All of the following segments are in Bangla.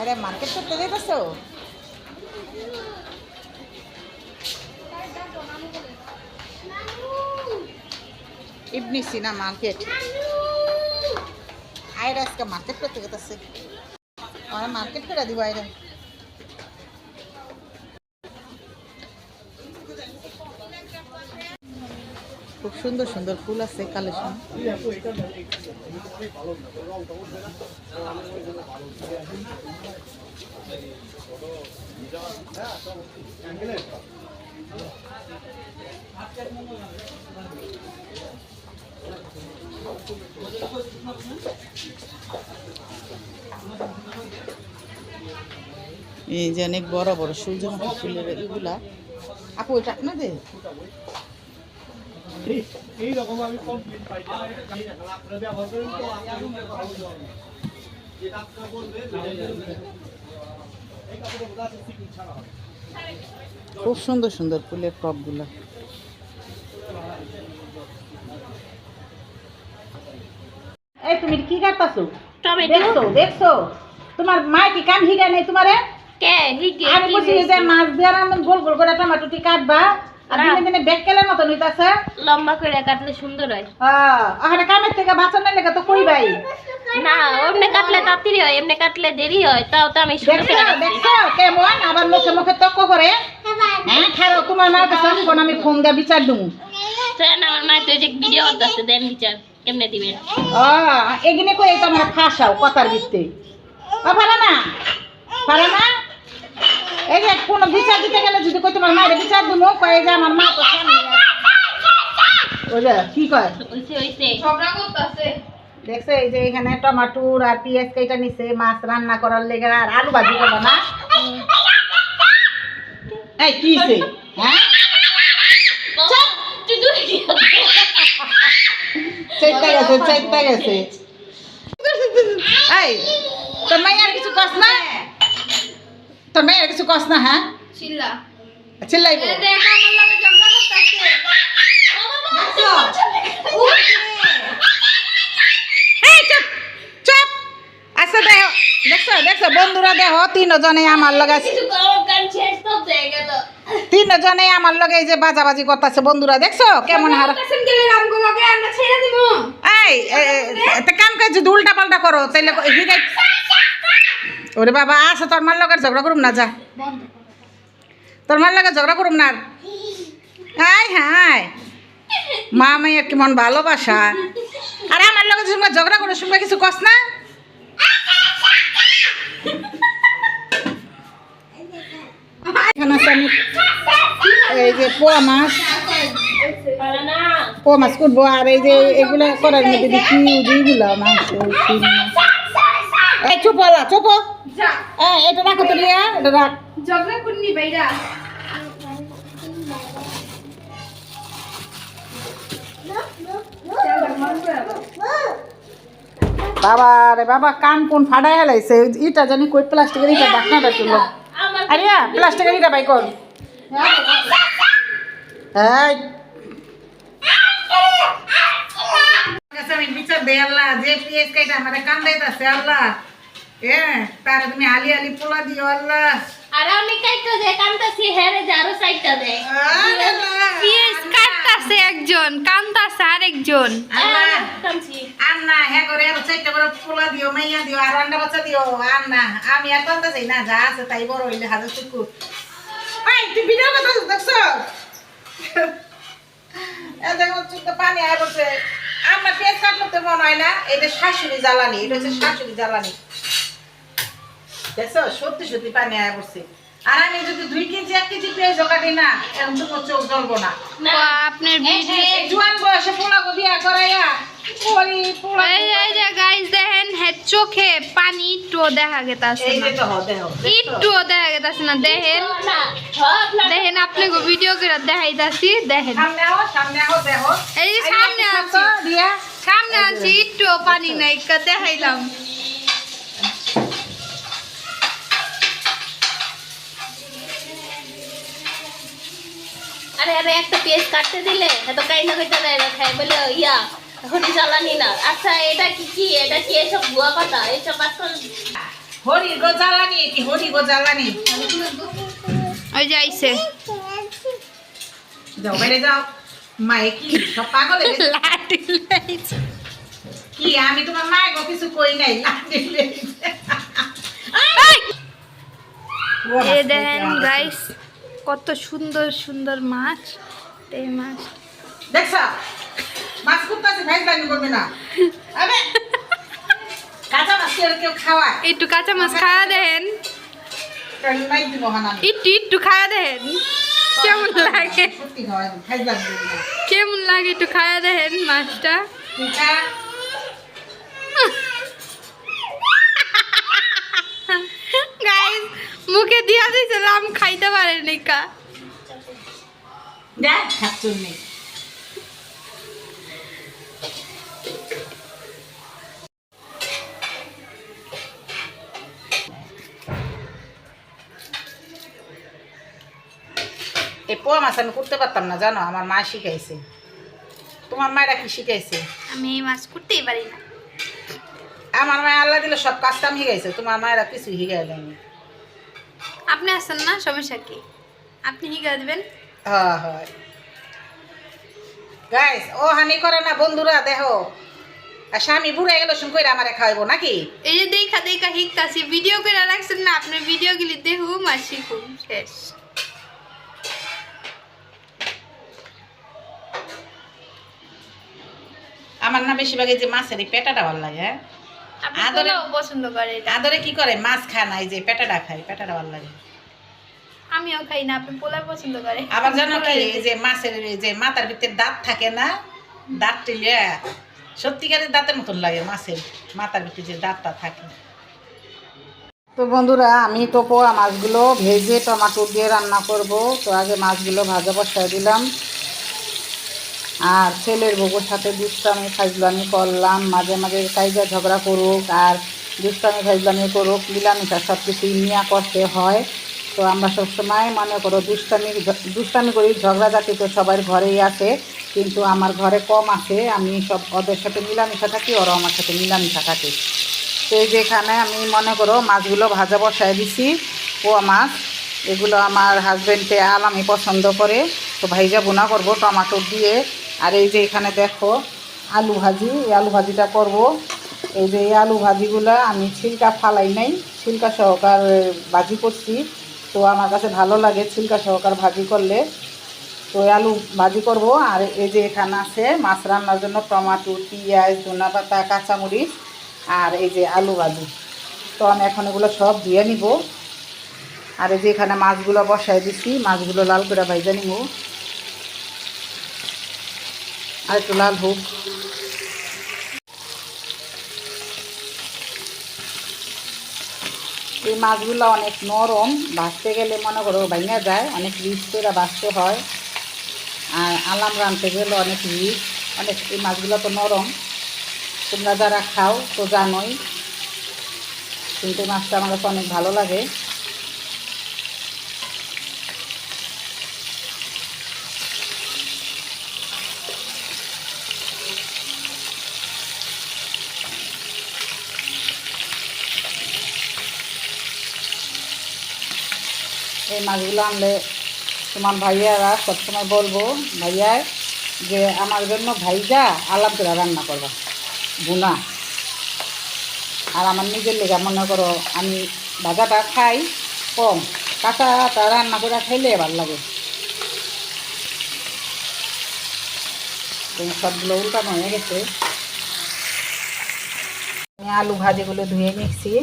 আরে মার্কেট করতে যাইতেছো? ইবনি সিনা মার্কেট আইরা আজকে মার্কেট করতে গেতেছে। আমরা মার্কেট করে দিব আইরা। খুব সুন্দর সুন্দর ফুল আছে কালেকশন। এই যে অনেক বড় বড় সূর্যমুখী ফুলের এগুলা। আপু এটা না দে এইরকম আমি কমপ্লিট পাই আপনারা ব্যবহার করেন তো যেটা আপনারা বলবেন এই কাপড়গুলো আছে সিকিং ছাড়া হবে। খুব সুন্দর সুন্দর ফুলের টপ গুলা। এই তুমি কি কাটতাছো? টমেটো দেখছো? তোমার মা কি কাম হিগা নাই তোমারে? কে হিগে? আমি বলছি যে মাছ দিয়ে রান্না গোল গোল করে টমেটোটি কাটবা আর দিনে দিনে বেককেলের মত হইতাছে। লম্বা করে কাটলে সুন্দর হয়। হ্যাঁ ওখানে কামের থেকে বাঁচানোর লেগে তো কইবাই না এমনি কাটলে তাড়াতাড়ি হয়, এমনি কাটলে দেরি হয়। তাও তো আমি সুন্দর করে কাটছি। দেখছো কেমন আবার মুখে মুখে তক্ক করে। হ্যাঁ খারাপ তোমার মার কাছে আসবো আমি ফোন দিয়ে বিচার দেবো। আমার মা তো যে ভিডিও করতেছে দেন বিচার কেমনে দিবেন। এগিনে কই তো আমরা ফাঁসাও কথার ভিত্তি পারে না পারে না। এই যে কোনো বিচার দিতে গেলে যদি কই তোমার মায়ের বিচার দেবো কয়ে যে আমার মা তো সামনে ওই যে কি কয় হইছে ঝগড়া করতেছে। দেখছো এই যে এখানে টমাটোর আর পেঁয়াজ কেটে নিছে মাছ রান্না করার লেগে আর আলু ভাজি করবো না। এই কি হইছে? হ্যাঁ চাইতে গেছে চাইতে গেছে। এই তোর মাই আর কিছু কস না? তোর মাই আর কিছু কস না? হ্যাঁ চিল্লা চিল্লাইব। দেখ আমার লাগে ঝগড়া করতেছে। দেখছো? এই চুপ চুপ। আচ্ছা দেখো দেখছো দেখছো বন্ধুরা দেখো তিনজনে আমার লগে কিছু গরম কান শেষ তো হয়ে গেল। তিনজনে আমার লগে এই যে বাজাবাজি করতেছে বন্ধুরা দেখছো কেমন হার। কাছেন গেলে আমগো লাগে আমরা ছেড়ে দিব। এই একটা কাম কাজ যদি উল্টা পাল্টা করো তাইলে হিগাই। ওরে বাবা আচ্ছা তোর মার লগে ঝগড়া করুম না যা। তোর মার লগে ঝগড়া করুম না। হাই হাই মা মাইয়ের কেমন ভালোবাসা। আর আমার লগে শুনবা ঝগড়া করে শুনবা কিছু কস না? এখানে আছে আমি এই যে পোয়া মাছ পারে না পোয়া মাছ করবো আর এই যে এগুলো করার মধ্যে দেখি যেগুলো মাংস শিং মাছ। এই চুপ হলা চুপ। যা এটা রাখো তো লিয়া এটা রাখ। ঝগড়া করনি বাইরা। বাবা রে বাবা কান কোন ফাটাই হেলাইছে ইটা জানি কই প্লাস্টিকের ইটা ডাকনাটা চলো। আমার আরে প্লাস্টিকের ইটা বাই কর। এই আমি বিচার দে আল্লাহ যে পিএস কাইটা আমারে কান দাইতাছে আল্লাহ। তার তুমি আলি আলি পোলা দিও আল্লাহ। আর আমি কাইটা দে কান্তাছি হেরে যারো সাইডটা দে। পিএস কাটতাছে একজন, কান্তাছে আরেকজন। আল্লাহ কামছি আন্না হ্যাঁ করে আর চাইটা করে পোলা দিও মাইয়া দিও আর আন্ডা বাচ্চা দিও আন্না আমি আর বলতে চাই না যা আছে তাই বড় হইলে হাজার টুকু। এই তুই ভিডিও কথা দেখছো? দেখো চোখে পানি আয় বসে আমার পেট কাটলো তো মনে হয় না এটা শাশুড়ি জ্বালানি এটা হচ্ছে শাশুড়ি জ্বালানি। দেখছো সত্যি সত্যি পানি আয় বসছে। আর আমি যদি 2 কেজি 1 কেজি পেঁয়াজ কাটি না এখন তোমার চোখ জ্বলবো না। আপনার এই জোয়ান বয়সে পোলা বিয়া করাইয়া ওই পোলা এই যে গাইস দেখেন হেড চোখে পানি একটু দেখা গেতাছে এই না, যে তো দেখো একটু দেখা গেতাছে না। দেখেন দেখেন আপনাকে ভিডিও করে দেখাইতাছি। দেখেন সামনে আও দেখো এই যে সামনে আছে দিয়া সামনে আছে একটু পানি নাই দেখাইলাম। আরে আরে একটা পেঁয়াজ কাটতে দিলে এত কাইনা কইতা যায় না খাই বলে ইয়া এখন জ্বালানি না। আচ্ছা এটা কি কি এটা কি এসব ভুয়া কথা এসব আসল হরি গো জ্বালানি, কি হরি গো জ্বালানি। ওই যে আইছে যাও বাইরে যাও। মায়ে কি সব পাগল হয়ে গেছে? লাঠি লাইছে। কি আমি তোমার মায়ের গো কিছু কই নাই, লাঠি লেগেছে। এ দেখেন গাইস কত সুন্দর সুন্দর মাছ। এই মাছ দেখছ মাছ কুত্তাছে ভাইজানি করবে না। আরে কাঁচা মাছ কি আর কেউ খাওয়ায়? একটু কাঁচা মাছ খাওয়া দেখেন, কাল নাই দিব হানানি। একটু খাওয়া দেখেন কেমন লাগে, সত্যি খাওয়ায় ভাইজানি করবে না। কেমন লাগে একটু খাওয়া দেখেন মাছটা। তুই খা। গাইস মুখে দিয়া দিয়েছিলাম খাইতে পারেনি কা। দেখ খাচ্ছুন নেই। এই পোয়া মাছ আমি করতে পারতাম না জানো, আমার মা শিখাইছে। তোমার মায়েরা কি শিখাইছে? আমি এই মাছ করতেই পারি না। আমার মায়ের আল্লাহ দিলে সব কাজ কাম শিখাইছে, তোমার মায়েরা কিছু শিখাই দেয়নি। আপনি আসেন না, সমস্যা কি, আপনি শিখা দিবেন। হ্যাঁ হয় গাইস, ও হানি করে না বন্ধুরা, দেখো আর স্বামী বুড়ে গেল শুন কইরা আমারে খাওয়াইবো নাকি? এই যে দেখা দেখা শিখতাছি, ভিডিও করে রাখছেন না, আপনার ভিডিওগুলি দেখুন আর শিখুন, শেষ। আমার না বেশিরভাগ এই যে মাছের এই পেটাটা ভালো লাগে। হ্যাঁ আপনি আদরে পোলাও পছন্দ করে এটা। আদরে কি করে মাছ খায় না, এই যে পেটাটা খায়, পেটাটা ভালো লাগে। আমিও খাই না, আপনি পোলাও পছন্দ করে। আবার জানো কি, এই যে মাছের এই যে মাথার ভিতরে দাঁত থাকে না, দাঁত টিলে সত্যিকারের দাঁতের মতন লাগে মাছের মাথার ভিতরে যে দাঁতটা থাকে। তো বন্ধুরা, আমি তো পোয়া মাছগুলো ভেজে টমেটো দিয়ে রান্না করব। তো আগে মাছগুলো ভাজা বসায় দিলাম, আর ছেলের বউর সাথে দুষ্টামি ফাজলামি করলাম। মাঝে মাঝে কাইজা ঝগড়া করুক আর দুষ্টামি ফাজলামি করুক, মিলামিশা সব কিছুই নিয়ে করতে হয়। তো আমরা সবসময় মনে করো দুষ্টামি করি, ঝগড়াঝাটি তো সবার ঘরেই আছে, কিন্তু আমার ঘরে কম আছে। আমি সব ওদের সাথে মিলামিশা থাকি, ওরা আমার সাথে মিলামিশা থাকে। তো এই যে এখানে আমি মনে করো মাছগুলো ভাজা বসায় দিছি, পোয়া মাছ। এগুলো আমার হাজব্যান্ডে আলামি পছন্দ করে, তো ভাইজা বোনা করব টমেটো দিয়ে। আর এই যে এখানে দেখো আলু ভাজি, এই আলু ভাজিটা করব। এই যে এই আলু ভাজিগুলো আমি ছিলকা ফালাই নাই, ছিলকা সহকার ভাজি করছি। তো আমার কাছে ভালো লাগে ছিলকা সহকার ভাজি করলে। তো আলু ভাজি করব। আর এই যে এখানে আছে মাছ রান্নার জন্য টমেটো, পেঁয়াজ, ধনেপাতা, কাঁচামরিচ, আর এই যে আলু ভাজি। তো আমি এখন এগুলো সব ধুয়ে নিব। আর এই যে এখানে মাছগুলো বসাই দিচ্ছি, মাছগুলো লাল করে ভাজা নিব, আর একটু লাল হোক। এই মাছগুলো অনেক নরম, ভাজতে গেলে মনে করো ভাঙা যায়, অনেক রিচ করে ভাজতে হয়। আর আলাম রাঁধতে গেলে অনেক রিচ, অনেক। এই মাছগুলো তো নরম, তোমরা যারা খাও তো জানোই, কিন্তু মাছটা আমার কাছে অনেক ভালো লাগে। এই মাছগুলো আনলে তোমার ভাইয়ারা সবসময় বলবো ভাইয়া যে আমার জন্য ভাইজা আলাম করে রান্না করবা ভুনা। আর আমার নিজের লেগে মনে করো আমি ভাজাটা খাই কম, কাঁচাটা রান্না করে খাইলে ভালো লাগে। সবগুলো উল্টানো হয়ে গেছে। আমি আলু ভাজিগুলো ধুয়ে নিচ্ছি।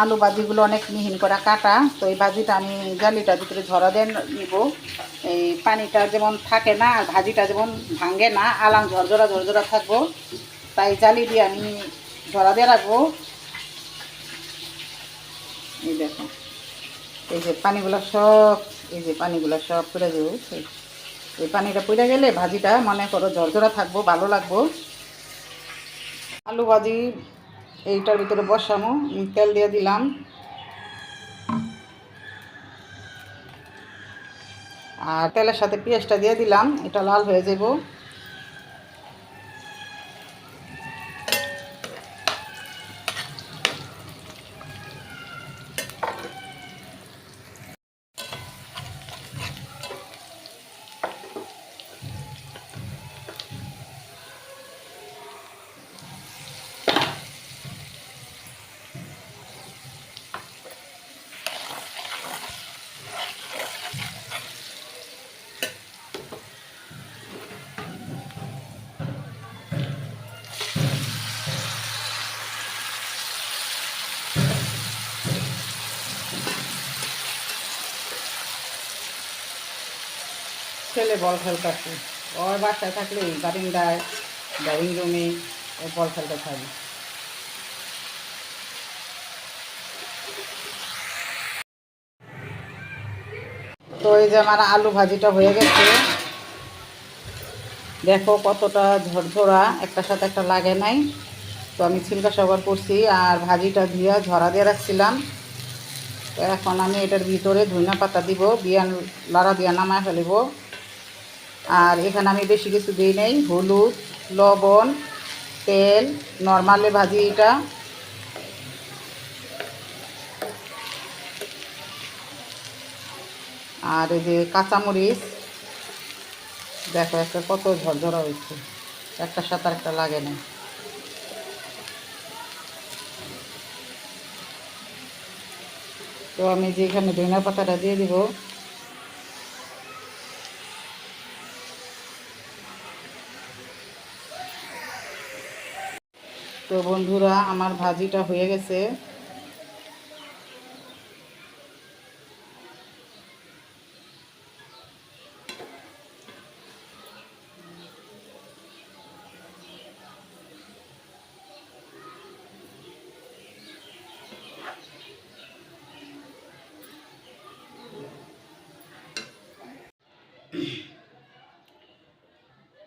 আলু ভাজিগুলো অনেক মিহিন করে কাটা। তো এই ভাজিটা আমি জালিটার ভিতরে ঝরা দিয়ে নিব। এই পানিটা যেমন থাকে না আর ভাজিটা যেমন ভাঙে না, আলাম ঝরঝরা ঝরঝরা থাকবো, তাই জালি দিয়ে আমি ঝরা দিয়ে রাখবো। এই দেখো এই যে পানিগুলো সব, এই যে পানিগুলো সব পড়ে দেবো। এই পানিটা পড়ে গেলে ভাজিটা মনে করো ঝরঝরা থাকবো, ভালো লাগবো। আলু ভাজি এইটার ভিতরে বসামো, তেল দিয়ে দিলাম। আর তেলের সাথে পেঁয়াজটা দিয়ে দিলাম, এটা লাল হয়ে যাব। ছেলে বল খেলতেছে, ওর বাসায় থাকলে বারিন্দায় ড্রয়িং রুমে ও বল খেলতে থাকে। তো এই যে আমার আলু ভাজিটা হয়ে গেছে, দেখো কতটা ঝরঝরা, একটার সাথে একটা লাগে নাই। তো আমি ছিলকা সবার করছি আর ভাজিটা ধুয়ে ঝরা দিয়ে রাখছিলাম। তো এখন আমি এটার ভিতরে ধনিয়া পাতা দিব, বিয়ান লাড়া দিয়া নামায় ফেলিব। আর এখানে আমি বেশি কিছু দিই নাই, হলুদ, লবণ, তেল, নর্মালে ভাজি এটা। আর এই যে কাঁচামরিচ, দেখো একটা কত ঝরঝরা হয়েছে, একটার সাথে একটা লাগে না। তো আমি যে এখানে ধনিয়া পাতাটা দিয়ে দিব। তো বন্ধুরা আমার ভাজিটা হয়ে গেছে।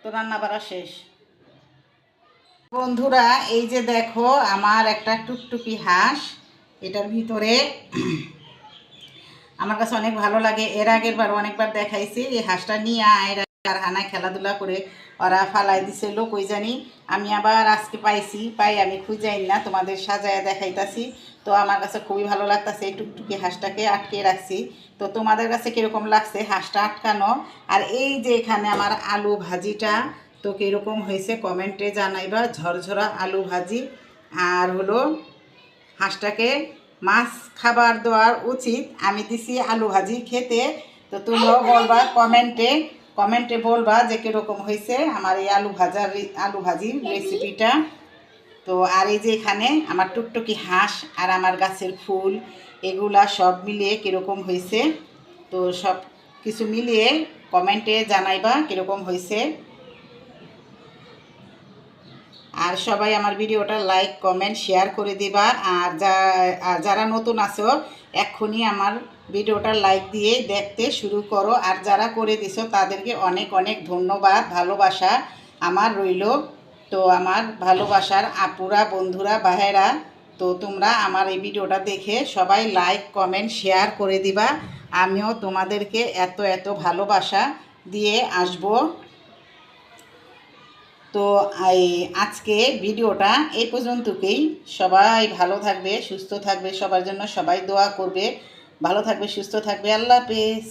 তো রান্না বাড়া শেষ। বন্ধুরা এই যে দেখো আমার একটা টুকটুকি হাঁস, এটার ভিতরে আমার কাছে অনেক ভালো লাগে। এর আগের বার অনেকবার দেখাইছি, এই হাঁসটা নিয়ে আয়রা কারখানায় খেলাধুলা করে ওরা ফালাই দিছিল কই জানি। আমি আবার আজকে পাই আমি খুঁজাই না, তোমাদের সাজায় দেখাইতাছি। তো আমার কাছে খুবই ভালো লাগতেছে এই টুকটুকি হাঁসটাকে আটকে রাখছি। তো তোমাদের কাছে কীরকম লাগছে হাঁসটা আটকানো? আর এই যে এখানে আমার আলু ভাজিটা, তো কীরকম হয়েছে কমেন্টে জানাইবা। ঝরঝরা আলু ভাজি আর হলো হাঁসটাকে মাছ খাবার দেওয়ার উচিত, আমি দিছি আলু ভাজি খেতে। তো তোমরাও বলবা কমেন্টে বলবা যে কীরকম হয়েছে আমার এই আলু ভাজির রেসিপিটা। তো আর এই যে এখানে আমার টুকটুকি হাঁস আর আমার গাছের ফুল, এগুলা সব মিলিয়ে কীরকম হয়েছে। তো সব কিছু মিলিয়ে কমেন্টে জানাইবা কীরকম হয়েছে। আর সবাই আমার ভিডিওটা লাইক কমেন্ট শেয়ার করে দিবা। আর যারা নতুন আছো এক্ষুনি আমার ভিডিওটা লাইক দিয়ে দেখতে শুরু করো। আর যারা করে দিছো তাদেরকে অনেক অনেক ধন্যবাদ, ভালোবাসা আমার রইল। তো আমার ভালোবাসার আপুরা, বন্ধুরা, ভাইয়েরা, তো তোমরা আমার এই ভিডিওটা দেখে সবাই লাইক কমেন্ট শেয়ার করে দিবা। আমিও তোমাদেরকে এত এত ভালোবাসা দিয়ে আসবো। তো আজকে ভিডিওটা এই পর্যন্তই। সবাই ভালো থাকবে, সুস্থ থাকবে, সবার জন্য সবাই দোয়া করবে। ভালো থাকবে, সুস্থ থাকবে। আল্লাহ হাফেজ।